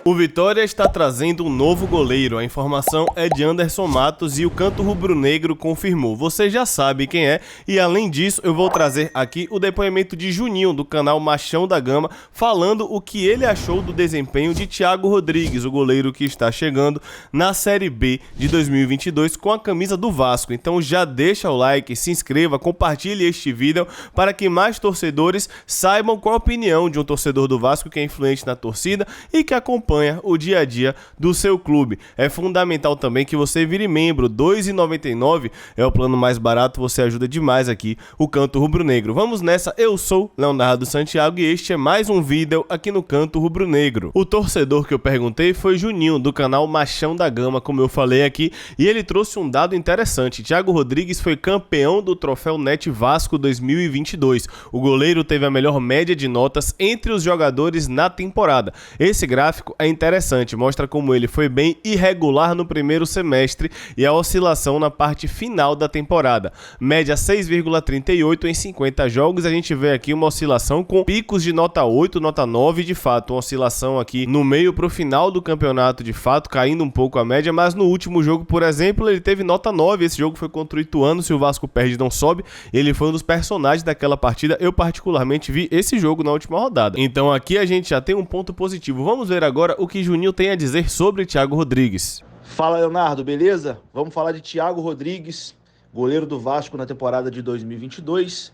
O Vitória está trazendo um novo goleiro. A informação é de Anderson Matos e o canto rubro-negro confirmou. Você já sabe quem é e além disso eu vou trazer aqui o depoimento de Juninho do canal Machão da Gama falando o que ele achou do desempenho de Thiago Rodrigues, o goleiro que está chegando na Série B de 2022 com a camisa do Vasco. Então já deixa o like, se inscreva, compartilhe este vídeo para que mais torcedores saibam qual a opinião de um torcedor do Vasco que é influente na torcida e que acompanha o dia a dia do seu clube. É fundamental também que você vire membro, R$ 2,99 é o plano mais barato, você ajuda demais aqui o Canto Rubro-Negro. Vamos nessa, eu sou Leonardo Santiago e este é mais um vídeo aqui no Canto Rubro-Negro. O torcedor que eu perguntei foi Juninho, do canal Machão da Gama, como eu falei aqui, e ele trouxe um dado interessante. Thiago Rodrigues foi campeão do Troféu Net Vasco 2022. O goleiro teve a melhor média de notas entre os jogadores na temporada. Esse gráfico é interessante, mostra como ele foi bem irregular no primeiro semestre e a oscilação na parte final da temporada. Média 6,38 em 50 jogos, a gente vê aqui uma oscilação com picos de nota 8, nota 9, de fato, uma oscilação aqui no meio para o final do campeonato, de fato, caindo um pouco a média, mas no último jogo, por exemplo, ele teve nota 9, esse jogo foi contra o Ituano, se o Vasco perde não sobe, ele foi um dos personagens daquela partida, eu particularmente vi esse jogo na última rodada. Então aqui a gente já tem um ponto positivo. Vamos ver agora o que Juninho tem a dizer sobre Thiago Rodrigues. Fala, Leonardo, beleza? Vamos falar de Thiago Rodrigues, goleiro do Vasco na temporada de 2022,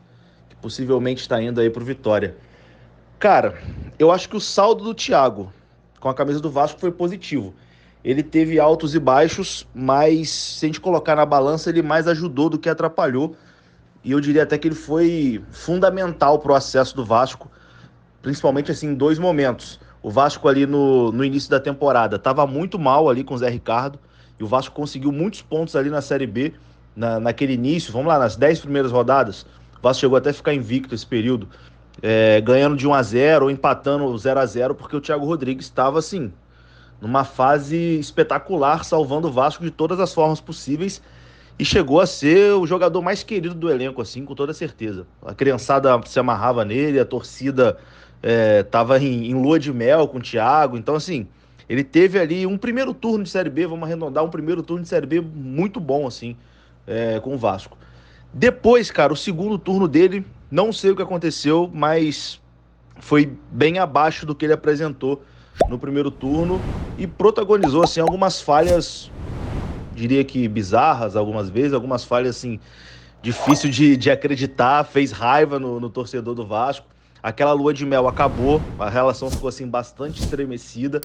que possivelmente está indo aí pro Vitória. Cara, eu acho que o saldo do Thiago com a camisa do Vasco foi positivo. Ele teve altos e baixos, mas se a gente colocar na balança, ele mais ajudou do que atrapalhou. E eu diria até que ele foi fundamental para o acesso do Vasco, principalmente assim em dois momentos. O Vasco ali no início da temporada estava muito mal ali com o Zé Ricardo, e o Vasco conseguiu muitos pontos ali na Série B, naquele início, vamos lá, nas 10 primeiras rodadas. O Vasco chegou até a ficar invicto esse período, ganhando de 1-0 ou empatando 0-0, porque o Thiago Rodrigues estava assim, numa fase espetacular, salvando o Vasco de todas as formas possíveis, e chegou a ser o jogador mais querido do elenco, assim, com toda certeza. A criançada se amarrava nele, a torcida tava em lua de mel com o Thiago. Então, assim, ele teve ali um primeiro turno de Série B, vamos arredondar, um primeiro turno de Série B muito bom, assim, com o Vasco. Depois, cara, o segundo turno dele, não sei o que aconteceu, mas foi bem abaixo do que ele apresentou no primeiro turno e protagonizou, assim, algumas falhas, diria que bizarras algumas vezes, algumas falhas, assim, difícil de acreditar, fez raiva no torcedor do Vasco. Aquela lua de mel acabou, a relação ficou assim bastante estremecida.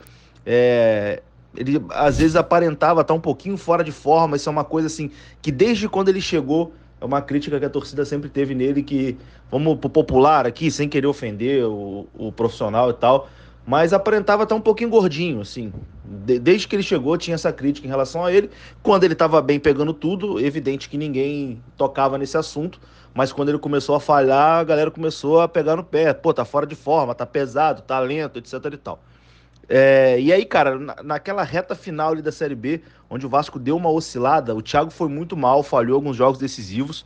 Ele às vezes aparentava estar um pouquinho fora de forma, isso é uma coisa assim que desde quando ele chegou, é uma crítica que a torcida sempre teve nele, que, vamos pro popular aqui, sem querer ofender o profissional e tal, mas aparentava estar um pouquinho gordinho, assim. Desde que ele chegou, tinha essa crítica em relação a ele. Quando ele estava bem pegando tudo, evidente que ninguém tocava nesse assunto, mas quando ele começou a falhar, a galera começou a pegar no pé. Pô, tá fora de forma, tá pesado, tá lento, etc e tal. E aí, cara, naquela reta final ali da Série B, onde o Vasco deu uma oscilada, o Thiago foi muito mal, falhou alguns jogos decisivos,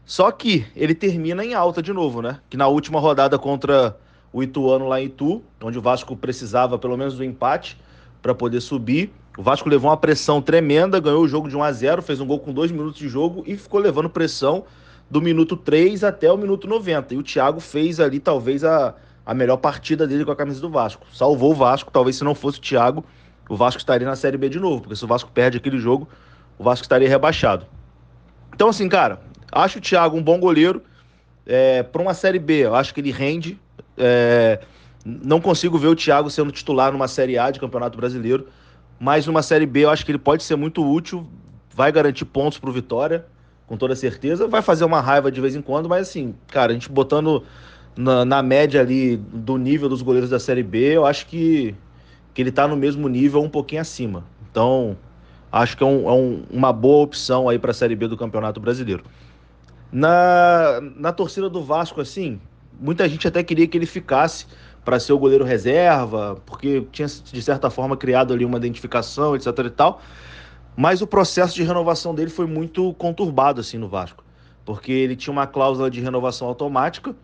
só que ele termina em alta de novo, né? Que na última rodada contra o Ituano lá em Itu, onde o Vasco precisava pelo menos do empate para poder subir, o Vasco levou uma pressão tremenda, ganhou o jogo de 1-0, fez um gol com 2 minutos de jogo e ficou levando pressão do minuto 3 até o minuto 90. E o Thiago fez ali talvez a melhor partida dele com a camisa do Vasco. Salvou o Vasco, talvez se não fosse o Thiago, o Vasco estaria na Série B de novo, porque se o Vasco perde aquele jogo, o Vasco estaria rebaixado. Então assim, cara, acho o Thiago um bom goleiro. Para uma Série B, eu acho que ele rende. Não consigo ver o Thiago sendo titular numa Série A de Campeonato Brasileiro, mas numa Série B eu acho que ele pode ser muito útil, vai garantir pontos pro Vitória, com toda certeza, vai fazer uma raiva de vez em quando, mas assim, cara, a gente botando na média ali do nível dos goleiros da Série B, eu acho que ele tá no mesmo nível, um pouquinho acima. Então, acho que é uma boa opção aí pra Série B do Campeonato Brasileiro. Na torcida do Vasco, assim, muita gente até queria que ele ficasse para ser o goleiro reserva, porque tinha, de certa forma, criado ali uma identificação, etc e tal. Mas o processo de renovação dele foi muito conturbado, assim, no Vasco. Porque ele tinha uma cláusula de renovação automática,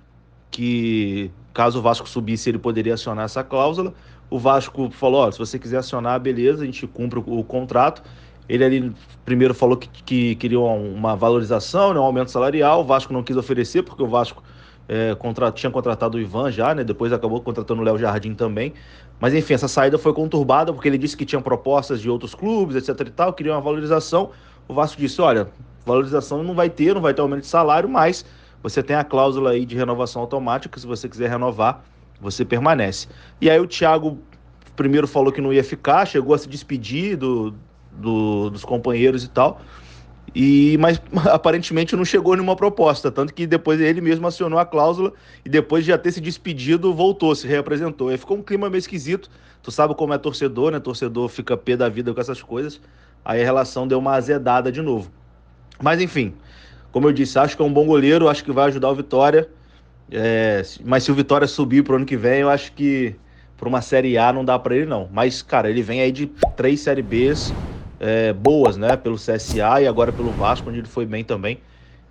que caso o Vasco subisse, ele poderia acionar essa cláusula. O Vasco falou, ó, se você quiser acionar, beleza, a gente cumpre o contrato. Ele ali primeiro falou que queria uma valorização, né, um aumento salarial. O Vasco não quis oferecer, porque o Vasco tinha contratado o Ivan já, né? Depois acabou contratando o Léo Jardim também. Mas enfim, essa saída foi conturbada, porque ele disse que tinha propostas de outros clubes, etc e tal, queria uma valorização. O Vasco disse, olha, valorização não vai ter aumento de salário, mas você tem a cláusula aí de renovação automática, se você quiser renovar, você permanece. E aí o Thiago primeiro falou que não ia ficar, chegou a se despedir dos companheiros e tal, mas aparentemente não chegou nenhuma proposta, tanto que depois ele mesmo acionou a cláusula e depois de já ter se despedido, voltou, se reapresentou. Aí ficou um clima meio esquisito, tu sabe como é torcedor, né? Torcedor fica pé da vida com essas coisas, aí a relação deu uma azedada de novo. Mas enfim, como eu disse, acho que é um bom goleiro, acho que vai ajudar o Vitória, mas se o Vitória subir pro ano que vem, eu acho que para uma Série A não dá para ele não. Mas, cara, ele vem aí de 3 Série Bs boas, né? Pelo CSA e agora pelo Vasco, onde ele foi bem também.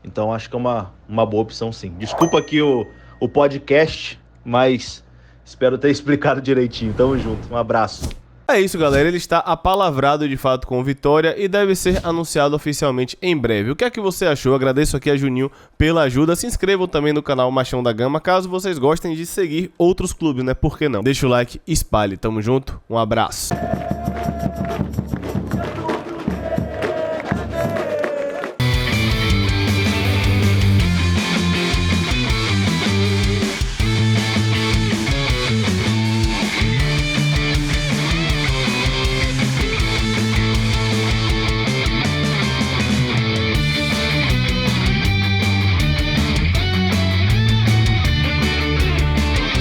Então acho que é uma boa opção sim. Desculpa aqui o podcast, mas espero ter explicado direitinho. Tamo junto, um abraço. É isso, galera, ele está apalavrado de fato com o Vitória e deve ser anunciado oficialmente em breve. O que é que você achou? Agradeço aqui a Juninho pela ajuda. Se inscrevam também no canal Machão da Gama, caso vocês gostem de seguir outros clubes, né? Por que não? Deixa o like, espalhe. Tamo junto, um abraço.